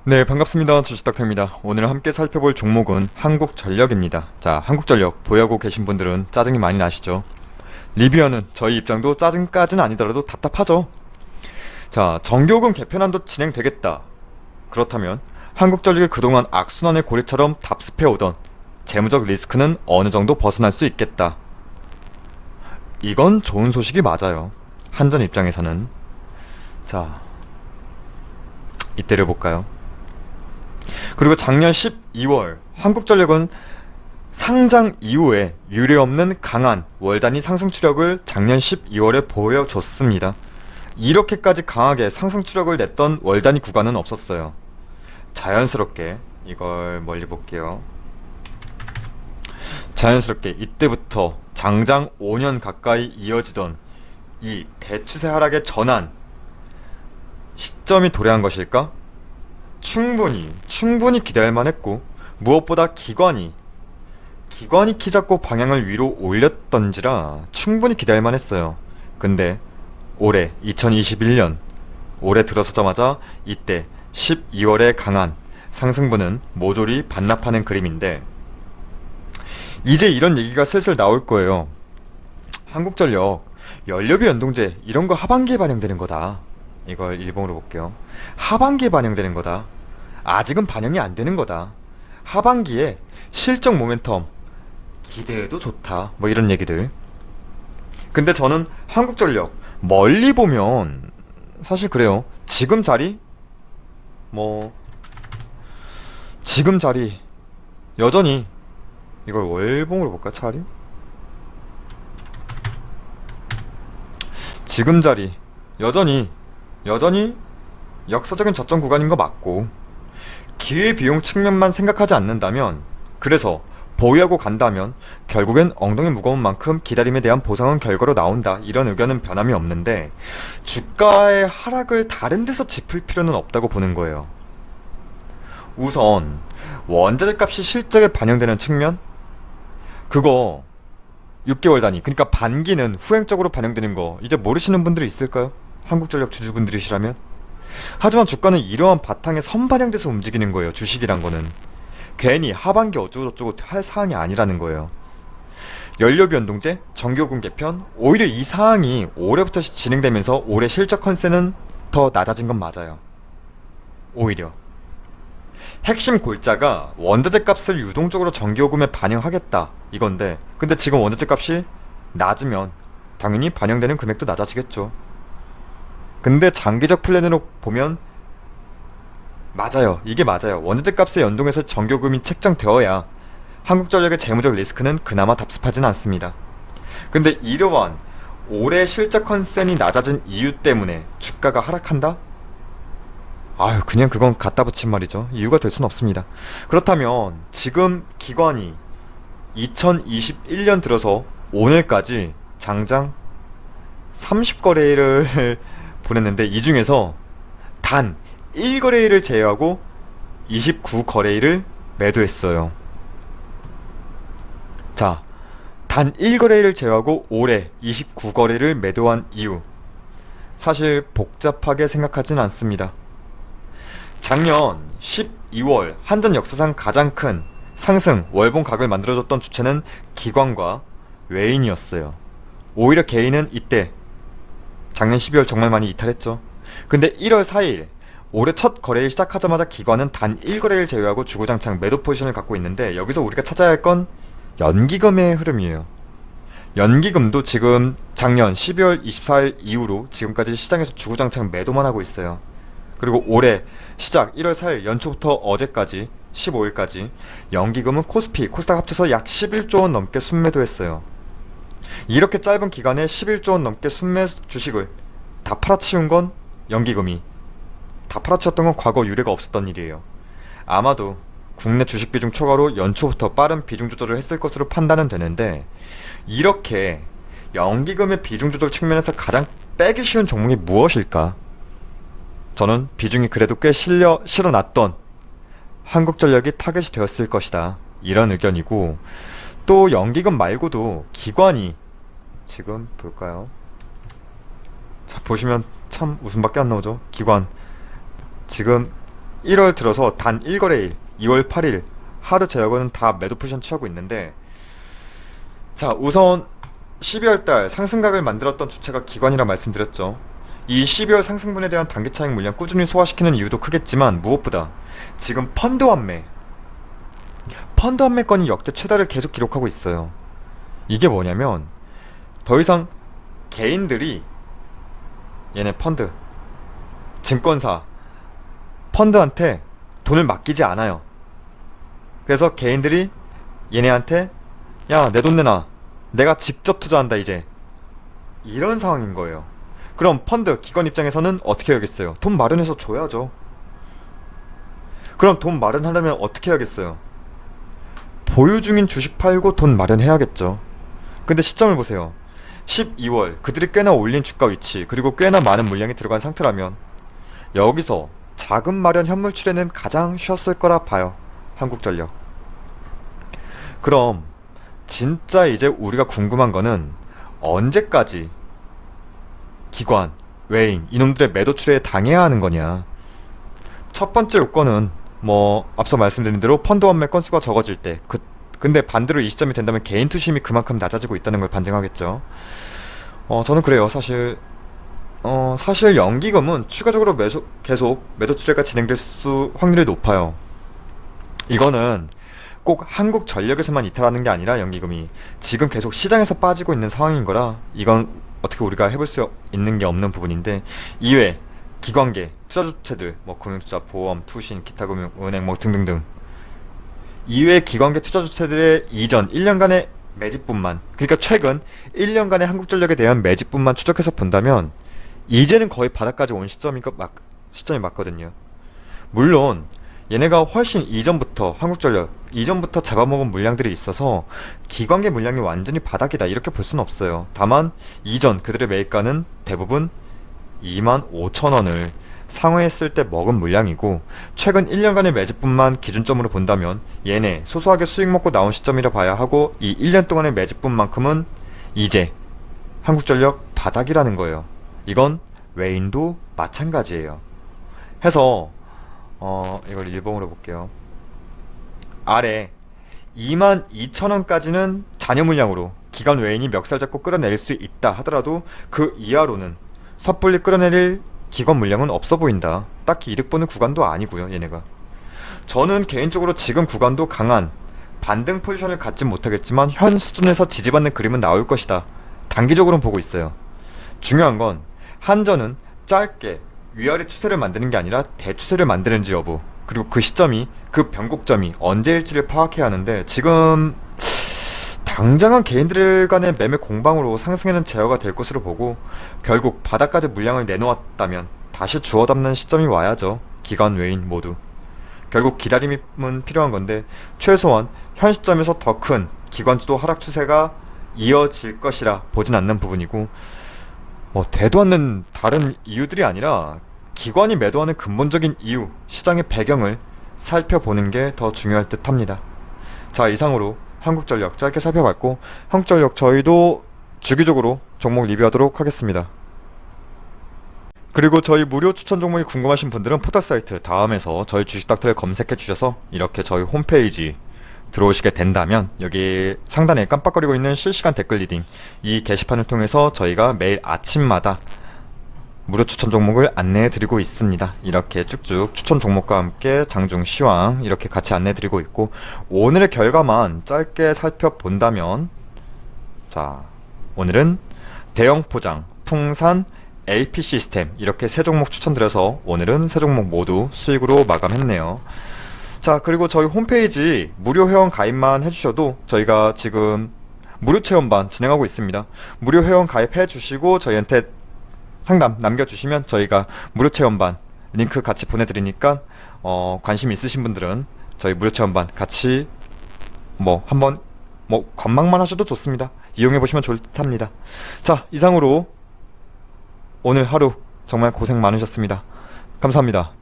네, 반갑습니다. 주식닥터입니다. 오늘 함께 살펴볼 종목은 한국전력입니다. 자, 한국전력 보유하고 계신 분들은 짜증이 많이 나시죠? 리뷰하는 저희 입장도 짜증까지는 아니더라도 답답하죠? 자, 정교금 개편안도 진행되겠다. 그렇다면 한국전력이 그동안 악순환의 고리처럼 답습해오던 재무적 리스크는 어느 정도 벗어날 수 있겠다. 이건 좋은 소식이 맞아요. 한전 입장에서는. 자, 이때를 볼까요? 그리고 작년 12월 한국전력은 상장 이후에 유례없는 강한 월 단위 상승 추력을 작년 12월에 보여줬습니다. 이렇게까지 강하게 상승 추력을 냈던 월 단위 구간은 없었어요. 자연스럽게 이걸 멀리 볼게요. 자연스럽게 이때부터 장장 5년 가까이 이어지던 이 대추세 하락의 전환 시점이 도래한 것일까? 충분히 기대할 만했고, 무엇보다 기관이 키 잡고 방향을 위로 올렸던지라 충분히 기대할 만했어요. 근데 올해 2021년 올해 들어서자마자 이때 12월에 강한 상승분은 모조리 반납하는 그림인데, 이제 이런 얘기가 슬슬 나올 거예요. 한국전력 연료비 연동제 이런 거 하반기에 반영되는 거다. 이걸 일본어로 볼게요. 하반기에 반영되는 거다. 아직은 반영이 안 되는 거다. 하반기에 실적 모멘텀 기대해도 좋다. 뭐 이런 얘기들. 근데 저는 한국전력 멀리 보면 사실 그래요. 지금 자리 지금 자리 여전히, 이걸 월봉으로 볼까 차라리? 지금 자리 여전히 역사적인 저점 구간인 거 맞고, 기회비용 측면만 생각하지 않는다면, 그래서 보유하고 간다면 결국엔 엉덩이 무거운 만큼 기다림에 대한 보상은 결과로 나온다, 이런 의견은 변함이 없는데, 주가의 하락을 다른 데서 짚을 필요는 없다고 보는 거예요. 우선 원자재 값이 실적에 반영되는 측면, 그거 6개월 단위, 그러니까 반기는 후행적으로 반영되는 거 이제 모르시는 분들이 있을까요? 한국전력 주주분들이시라면. 하지만 주가는 이러한 바탕에 선반영돼서 움직이는 거예요. 주식이란 거는 괜히 하반기 어쩌고저쩌고 할 사항이 아니라는 거예요. 연료비 연동제, 정교금 개편, 오히려 이 사항이 올해부터 진행되면서 올해 실적 컨센은 더 낮아진 건 맞아요. 오히려 핵심 골자가 원자재 값을 유동적으로 전기요금에 반영하겠다 이건데, 근데 지금 원자재 값이 낮으면 당연히 반영되는 금액도 낮아지겠죠. 근데 장기적 플랜으로 보면 맞아요. 이게 맞아요. 원자재 값에 연동해서 전기요금이 책정되어야 한국전력의 재무적 리스크는 그나마 답습하진 않습니다. 근데 이러한 올해 실적 컨센이 낮아진 이유 때문에 주가가 하락한다? 아유, 그냥 그건 갖다 붙인 말이죠. 이유가 될 순 없습니다. 그렇다면 지금 기관이 2021년 들어서 오늘까지 장장 30거래일을 보냈는데, 이 중에서 단 1거래일을 제외하고 29거래일을 매도했어요. 자, 단 1거래일을 제외하고 올해 29거래를 매도한 이유, 사실 복잡하게 생각하진 않습니다. 작년 12월 한전 역사상 가장 큰 상승 월봉 각을 만들어줬던 주체는 기관과 외인이었어요. 오히려 개인은 이때 작년 12월 정말 많이 이탈했죠. 근데 1월 4일 올해 첫 거래일 시작하자마자 기관은 단 1거래일 제외하고 주구장창 매도 포지션을 갖고 있는데, 여기서 우리가 찾아야 할 건 연기금의 흐름이에요. 연기금도 지금 작년 12월 24일 이후로 지금까지 시장에서 주구장창 매도만 하고 있어요. 그리고 올해 시작 1월 4일 연초부터 어제까지 15일까지 연기금은 코스피, 코스닥 합쳐서 약 11조 원 넘게 순매도했어요. 이렇게 짧은 기간에 11조 원 넘게 순매 주식을 다 팔아치운 건 연기금이, 다 팔아치웠던 건 과거 유례가 없었던 일이에요. 아마도 국내 주식 비중 초과로 연초부터 빠른 비중 조절을 했을 것으로 판단은 되는데, 이렇게 연기금의 비중 조절 측면에서 가장 빼기 쉬운 종목이 무엇일까? 저는 비중이 그래도 꽤 실어놨던 한국전력이 타겟이 되었을 것이다, 이런 의견이고, 또 연기금 말고도 기관이 지금 볼까요? 자, 보시면 참 웃음밖에 안 나오죠. 기관 지금 1월 들어서 단 1거래일 2월 8일 하루 제약은 다 매도 포지션 취하고 있는데, 자, 우선 12월달 상승각을 만들었던 주체가 기관이라 말씀드렸죠. 이 12월 상승분에 대한 단기 차익 물량 꾸준히 소화시키는 이유도 크겠지만, 무엇보다 지금 펀드 환매건이 역대 최다를 계속 기록하고 있어요. 이게 뭐냐면, 더 이상 개인들이 얘네 증권사 펀드한테 돈을 맡기지 않아요. 그래서 개인들이 얘네한테 야, 내 돈 내놔, 내가 직접 투자한다 이제, 이런 상황인 거예요. 그럼 펀드 기관 입장에서는 어떻게 해야겠어요? 돈 마련해서 줘야죠. 그럼 돈 마련하려면 어떻게 해야겠어요? 보유 중인 주식 팔고 돈 마련해야겠죠. 근데 시점을 보세요. 12월 그들이 꽤나 올린 주가 위치, 그리고 꽤나 많은 물량이 들어간 상태라면 여기서 자금 마련 현물 출회는 가장 쉬웠을 거라 봐요, 한국전력. 그럼 진짜 이제 우리가 궁금한 거는 언제까지 기관, 외인, 이놈들의 매도 출회에 당해야 하는 거냐. 첫 번째 요건은 앞서 말씀드린 대로 펀드 환매 건수가 적어질 때, 근데 반대로 이 시점이 된다면 개인 투심이 그만큼 낮아지고 있다는 걸 반증하겠죠. 저는 그래요. 사실 연기금은 추가적으로 계속 매도 출회가 진행될 확률이 높아요. 이거는 꼭 한국전력에서만 이탈하는 게 아니라 연기금이 지금 계속 시장에서 빠지고 있는 상황인 거라, 이건 어떻게 우리가 해볼 수 있는 게 없는 부분인데, 이외 기관계 투자주체들, 금융투자, 보험, 투신, 기타금융, 은행 등등등, 이외 기관계 투자주체들의 이전 1년간의 매집분만, 그러니까 최근 1년간의 한국전력에 대한 매집분만 추적해서 본다면 이제는 거의 바닥까지 온 시점이 맞거든요. 물론 얘네가 훨씬 한국전력 이전부터 잡아먹은 물량들이 있어서 기관계 물량이 완전히 바닥이다 이렇게 볼 수는 없어요. 다만 이전 그들의 매입가는 대부분 25,000원을 상회했을 때 먹은 물량이고, 최근 1년간의 매집분만 기준점으로 본다면 얘네 소소하게 수익 먹고 나온 시점이라 봐야 하고, 이 1년 동안의 매집분만큼은 이제 한국전력 바닥이라는 거예요. 이건 외인도 마찬가지예요. 해서 이걸 일봉으로 볼게요. 아래 22,000원까지는 잔여 물량으로 기관 외인이 멱살 잡고 끌어내릴 수 있다 하더라도 그 이하로는 섣불리 끌어내릴 기관 물량은 없어 보인다. 딱히 이득 보는 구간도 아니고요, 얘네가. 저는 개인적으로 지금 구간도 강한 반등 포지션을 갖진 못하겠지만 현 수준에서 지지받는 그림은 나올 것이다, 단기적으로는 보고 있어요. 중요한 건 한전은 짧게 위아래 추세를 만드는 게 아니라 대추세를 만드는지 여부, 그리고 그 시점이, 그 변곡점이 언제일지를 파악해야 하는데, 지금 당장은 개인들 간의 매매 공방으로 상승에는 제어가 될 것으로 보고, 결국 바닥까지 물량을 내놓았다면 다시 주워 담는 시점이 와야죠. 기관 외인 모두 결국 기다림은 필요한 건데, 최소한 현 시점에서 더 큰 기관주도 하락 추세가 이어질 것이라 보진 않는 부분이고, 되도 않는 다른 이유들이 아니라 기관이 매도하는 근본적인 이유, 시장의 배경을 살펴보는 게 더 중요할 듯 합니다. 자, 이상으로 한국전력 짧게 살펴봤고, 한국전력 저희도 주기적으로 종목 리뷰하도록 하겠습니다. 그리고 저희 무료 추천 종목이 궁금하신 분들은 포털사이트 다음에서 저희 주식닥터를 검색해 주셔서 이렇게 저희 홈페이지 들어오시게 된다면 여기 상단에 깜빡거리고 있는 실시간 댓글 리딩, 이 게시판을 통해서 저희가 매일 아침마다 무료 추천 종목을 안내해 드리고 있습니다. 이렇게 쭉쭉 추천 종목과 함께 장중 시황 이렇게 같이 안내해 드리고 있고, 오늘의 결과만 짧게 살펴본다면, 자, 오늘은 대형 포장, 풍산, LP 시스템 이렇게 세 종목 추천드려서 오늘은 세 종목 모두 수익으로 마감했네요. 자, 그리고 저희 홈페이지 무료 회원 가입만 해주셔도 저희가 지금 무료 체험반 진행하고 있습니다. 무료 회원 가입해 주시고 저희한테 상담 남겨주시면 저희가 무료 체험반 링크 같이 보내드리니까 관심 있으신 분들은 저희 무료 체험반 같이 한번 관망만 하셔도 좋습니다. 이용해보시면 좋을 듯 합니다. 자, 이상으로 오늘 하루 정말 고생 많으셨습니다. 감사합니다.